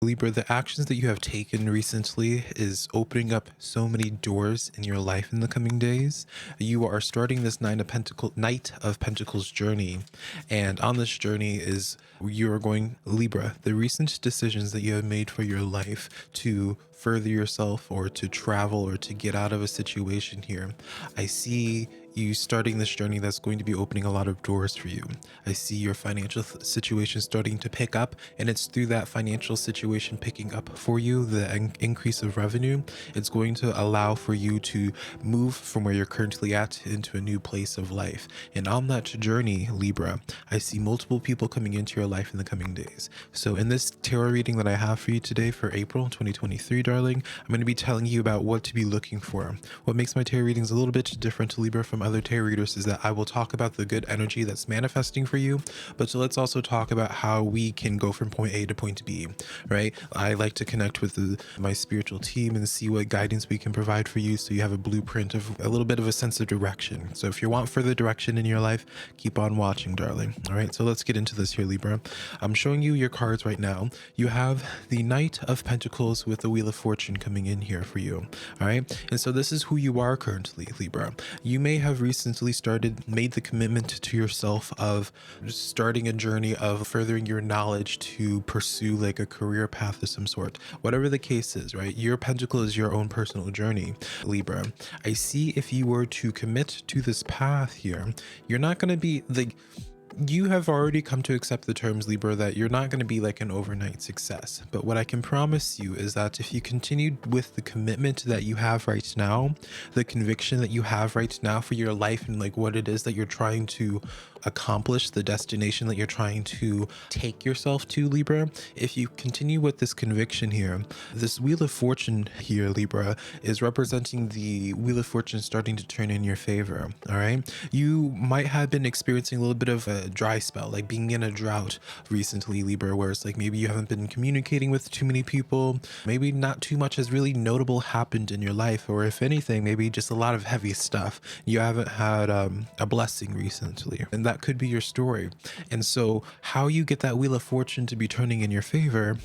Libra, the actions that you have taken recently is opening up so many doors in your life in the coming days. You are starting this Knight of Pentacles journey, and on this journey is you are going, Libra, the recent decisions that you have made for your life to further yourself or to travel or to get out of a situation here. I see you starting this journey that's going to be opening a lot of doors for you. I see your financial situation starting to pick up, and it's through that financial situation picking up for you, the increase of revenue, it's going to allow for you to move from where you're currently at into a new place of life. And on that journey, Libra, I see multiple people coming into your life in the coming days. So in this tarot reading that I have for you today for April 2023, darling, I'm going to be telling you about what to be looking for. What makes my tarot readings a little bit different, Libra, from other tarot readers is that I will talk about the good energy that's manifesting for you, but so let's also talk about how we can go from point A to point B, right? I like to connect with my spiritual team and see what guidance we can provide for you so you have a blueprint of a little bit of a sense of direction. So if you want further direction in your life, keep on watching, darling. All right, so let's get into this here, Libra. I'm showing you your cards right now. You have the Knight of Pentacles with the Wheel of Fortune coming in here for you. All right, and so this is who you are currently, Libra. You may have recently made the commitment to yourself of starting a journey of furthering your knowledge to pursue like a career path of some sort. Whatever the case is, right? Your pentacle is your own personal journey, Libra. I see if you were to commit to this path here, you're not going to be like, you have already come to accept the terms, Libra, that you're not going to be like an overnight success. But what I can promise you is that if you continue with the commitment that you have right now, the conviction that you have right now for your life and like what it is that you're trying to accomplish, the destination that you're trying to take yourself to, Libra, if you continue with this conviction here, this Wheel of Fortune here, Libra, is representing the Wheel of Fortune starting to turn in your favor. All right, you might have been experiencing a little bit of a dry spell, like being in a drought recently, Libra, where it's like maybe you haven't been communicating with too many people, maybe not too much has really notable happened in your life, or if anything, maybe just a lot of heavy stuff. You haven't had a blessing recently, and that could be your story. And so how you get that Wheel of Fortune to be turning in your favor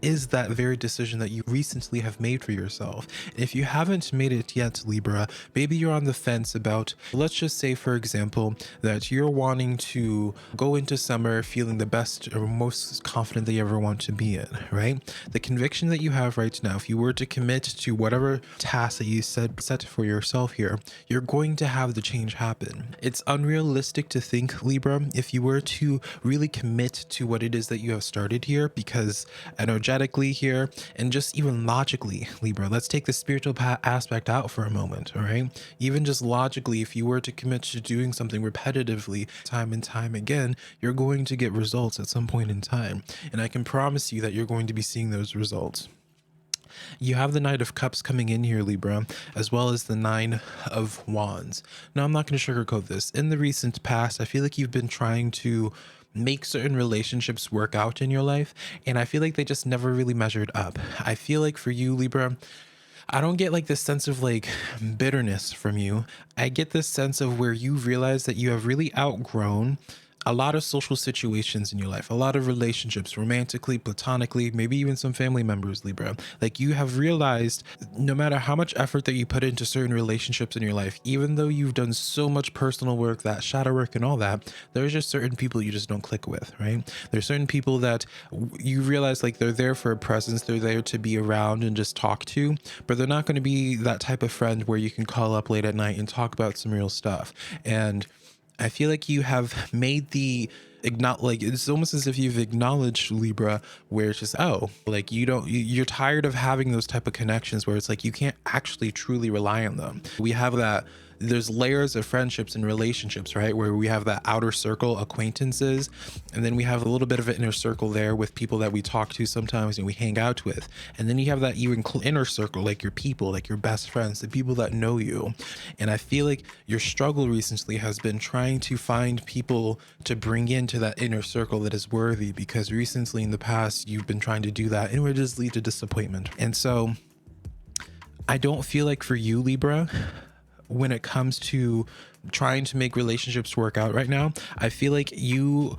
is that very decision that you recently have made for yourself. And if you haven't made it yet, Libra, maybe you're on the fence about, let's just say, for example, that you're wanting to go into summer feeling the best or most confident that you ever want to be in, right? The conviction that you have right now, if you were to commit to whatever task that you set for yourself here, you're going to have the change happen. It's unrealistic to think, Libra, if you were to really commit to what it is that you have started here, because energetically here and just even logically, Libra, let's take the spiritual aspect out for a moment. All right, even just logically, if you were to commit to doing something repetitively time and time again, you're going to get results at some point in time, and I can promise you that you're going to be seeing those results. You have the Knight of Cups coming in here, Libra, as well as the Nine of Wands. Now, I'm not going to sugarcoat this. In the recent past, I feel like you've been trying to make certain relationships work out in your life, and I feel like they just never really measured up. I feel like for you, Libra, I don't get like this sense of like bitterness from you. I get this sense of where you realize that you have really outgrown a lot of social situations in your life, a lot of relationships, romantically, platonically, maybe even some family members, Libra. Like, you have realized no matter how much effort that you put into certain relationships in your life, even though you've done so much personal work, that shadow work and all that, there's just certain people you just don't click with, right? There's certain people that you realize like they're there for a presence, they're there to be around and just talk to, but they're not going to be that type of friend where you can call up late at night and talk about some real stuff. And I feel like you have made like it's almost as if you've acknowledged, Libra, where it's just, oh, like you're tired of having those type of connections where it's like you can't actually truly rely on them. We have that. There's layers of friendships and relationships, right? Where we have that outer circle acquaintances, and then we have a little bit of an inner circle there with people that we talk to sometimes and we hang out with. And then you have that even inner circle, like your people, like your best friends, the people that know you. And I feel like your struggle recently has been trying to find people to bring into that inner circle that is worthy, because recently in the past, you've been trying to do that and it would just lead to disappointment. And so I don't feel like for you, Libra, when it comes to trying to make relationships work out right now, I feel like you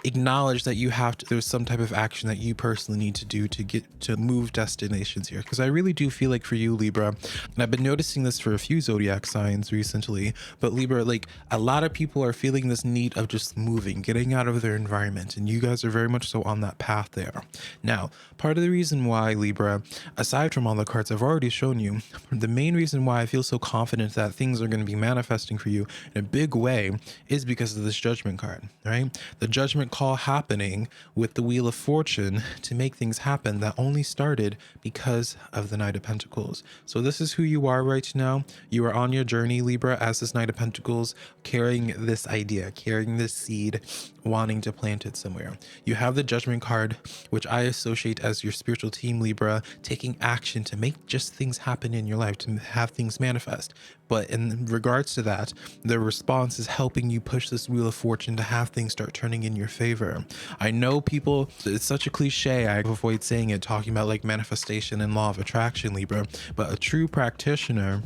acknowledge that there's some type of action that you personally need to do to get to move destinations here. Because I really do feel like for you, Libra, and I've been noticing this for a few zodiac signs recently, but Libra, like a lot of people are feeling this need of just moving, getting out of their environment, and you guys are very much so on that path there. Now, part of the reason why, Libra, aside from all the cards I've already shown you, the main reason why I feel so confident that things are going to be manifesting for you in a big way is because of this judgment card, right? The judgment call happening with the Wheel of Fortune to make things happen that only started because of the Knight of Pentacles. So this is who you are right now. You are on your journey, Libra, as this Knight of Pentacles, carrying this idea, carrying this seed, wanting to plant it somewhere. You have the Judgment card, which I associate as your spiritual team, Libra, taking action to make just things happen in your life, to have things manifest. But in regards to that, the response is helping you push this Wheel of Fortune to have things start turning in your favor. I know people, it's such a cliche, I avoid saying it, talking about like manifestation and law of attraction, Libra, but a true practitioner,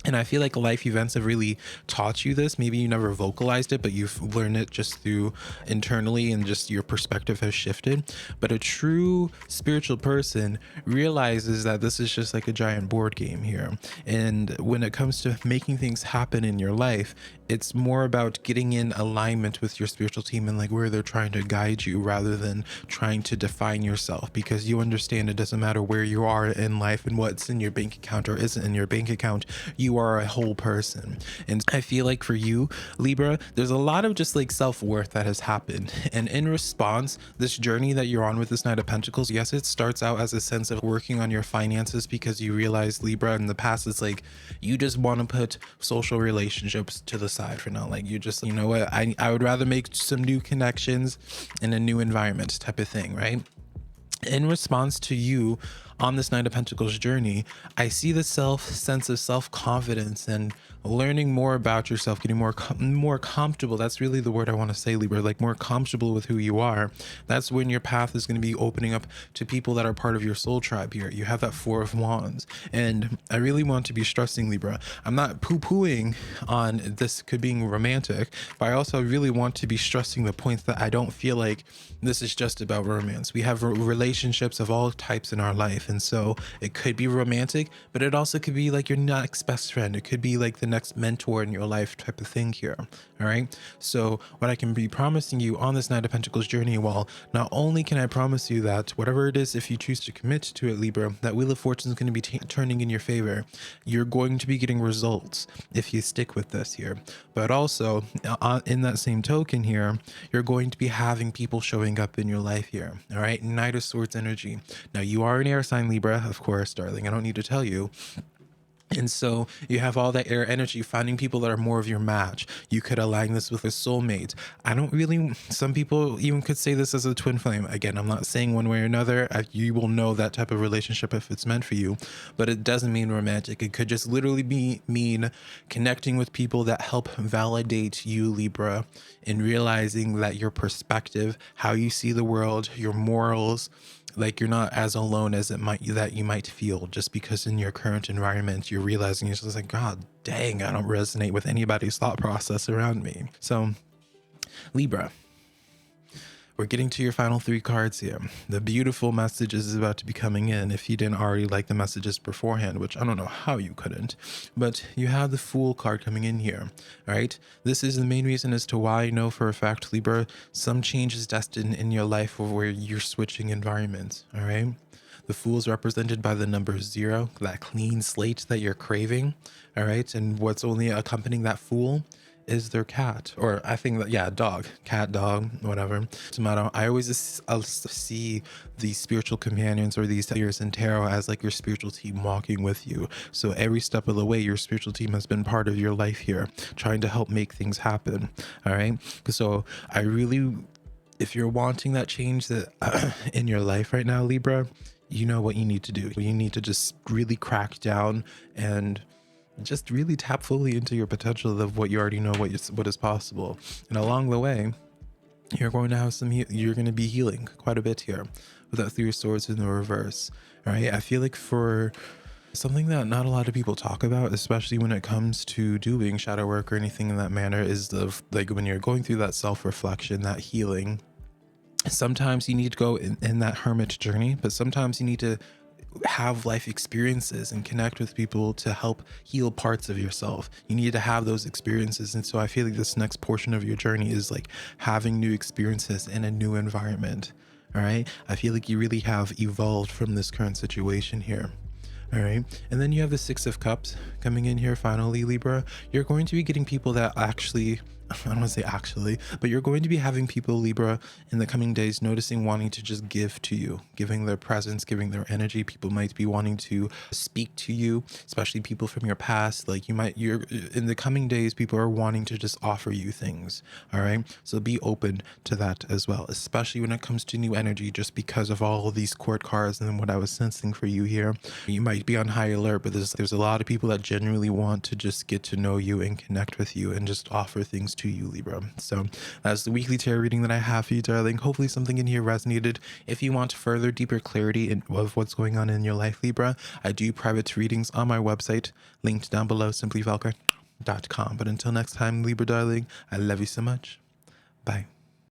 and I feel like life events have really taught you this. Maybe you never vocalized it, but you've learned it just through internally and just your perspective has shifted. But a true spiritual person realizes that this is just like a giant board game here. And when it comes to making things happen in your life, it's more about getting in alignment with your spiritual team and like where they're trying to guide you rather than trying to define yourself, because you understand it doesn't matter where you are in life and what's in your bank account or isn't in your bank account. You are a whole person. And I feel like for you, Libra, there's a lot of just like self-worth that has happened. And in response, this journey that you're on with this Knight of Pentacles, yes, it starts out as a sense of working on your finances because you realize, Libra, in the past, it's like you just want to put social relationships to the side for now. Like you just, you know what, I would rather make some new connections in a new environment type of thing, right? In response to you on this Knight of Pentacles journey, I see the sense of self-confidence and learning more about yourself, getting more comfortable. That's really the word I want to say, Libra, like more comfortable with who you are. That's when your path is going to be opening up to people that are part of your soul tribe here. You have that Four of Wands. And I really want to be stressing, Libra, I'm not poo-pooing on this could being romantic, but I also really want to be stressing the point that I don't feel like this is just about romance. We have relationships of all types in our life. And so it could be romantic, but it also could be like your next best friend. It could be like the next mentor in your life type of thing here. All right. So what I can be promising you on this Knight of Pentacles journey, well, not only can I promise you that whatever it is, if you choose to commit to it, Libra, that Wheel of Fortune is going to be turning in your favor. You're going to be getting results if you stick with this here. But also in that same token here, you're going to be having people showing up in your life here. All right. Knight of Swords energy. Now you are an air sign, Libra, of course, darling. I don't need to tell you. And so you have all that air energy, finding people that are more of your match. You could align this with a soulmate. Some people even could say this as a twin flame. Again, I'm not saying one way or another. You will know that type of relationship if it's meant for you, but it doesn't mean romantic. It could just literally mean connecting with people that help validate you, Libra, in realizing that your perspective, how you see the world, your morals, like you're not as alone as you might feel just because in your current environment you're realizing you're just like, God dang, I don't resonate with anybody's thought process around me. So Libra, we're getting to your final three cards here. The beautiful messages is about to be coming in if you didn't already like the messages beforehand, which I don't know how you couldn't, but you have the Fool card coming in here. All right. This is the main reason as to why I know for a fact, Libra, some change is destined in your life where you're switching environments. All right. The Fool is represented by the number 0, that clean slate that you're craving. All right. And what's only accompanying that Fool is their cat, or I think that, yeah, dog, cat, dog, whatever. Tomato. I always see these spiritual companions or these figures in tarot as like your spiritual team walking with you. So every step of the way, your spiritual team has been part of your life here, trying to help make things happen. All right. So I really, if you're wanting that change that in your life right now, Libra, you know what you need to do. You need to just really crack down and just really tap fully into your potential of what you already know, what is possible. And along the way, you're going to have you're going to be healing quite a bit here with that 3 of Swords in the reverse. All right. I feel like for something that not a lot of people talk about, especially when it comes to doing shadow work or anything in that manner, is like when you're going through that self-reflection, that healing, Sometimes you need to go in that hermit journey, but sometimes you need to have life experiences and connect with people to help heal parts of yourself. You need to have those experiences. And so I feel like this next portion of your journey is like having new experiences in a new environment. All right. I feel like you really have evolved from this current situation here. All right. And then you have the Six of Cups coming in here finally, Libra. You're going to be getting people that actually, I don't want to say actually, but you're going to be having people, Libra, in the coming days noticing wanting to just give to you, giving their presence, giving their energy. People might be wanting to speak to you, especially people from your past. Like you're in the coming days, people are wanting to just offer you things. All right. So be open to that as well, especially when it comes to new energy, just because of all of these court cards and what I was sensing for you here. You might be on high alert, but there's a lot of people that genuinely want to just get to know you and connect with you and just offer things to you, Libra. So that's the weekly tarot reading that I have for you, darling. Hopefully something in here resonated. If you want further deeper clarity of what's going on in your life, Libra, I do private readings on my website, linked down below, simplyvelca.com. But until next time, Libra darling, I love you so much. Bye.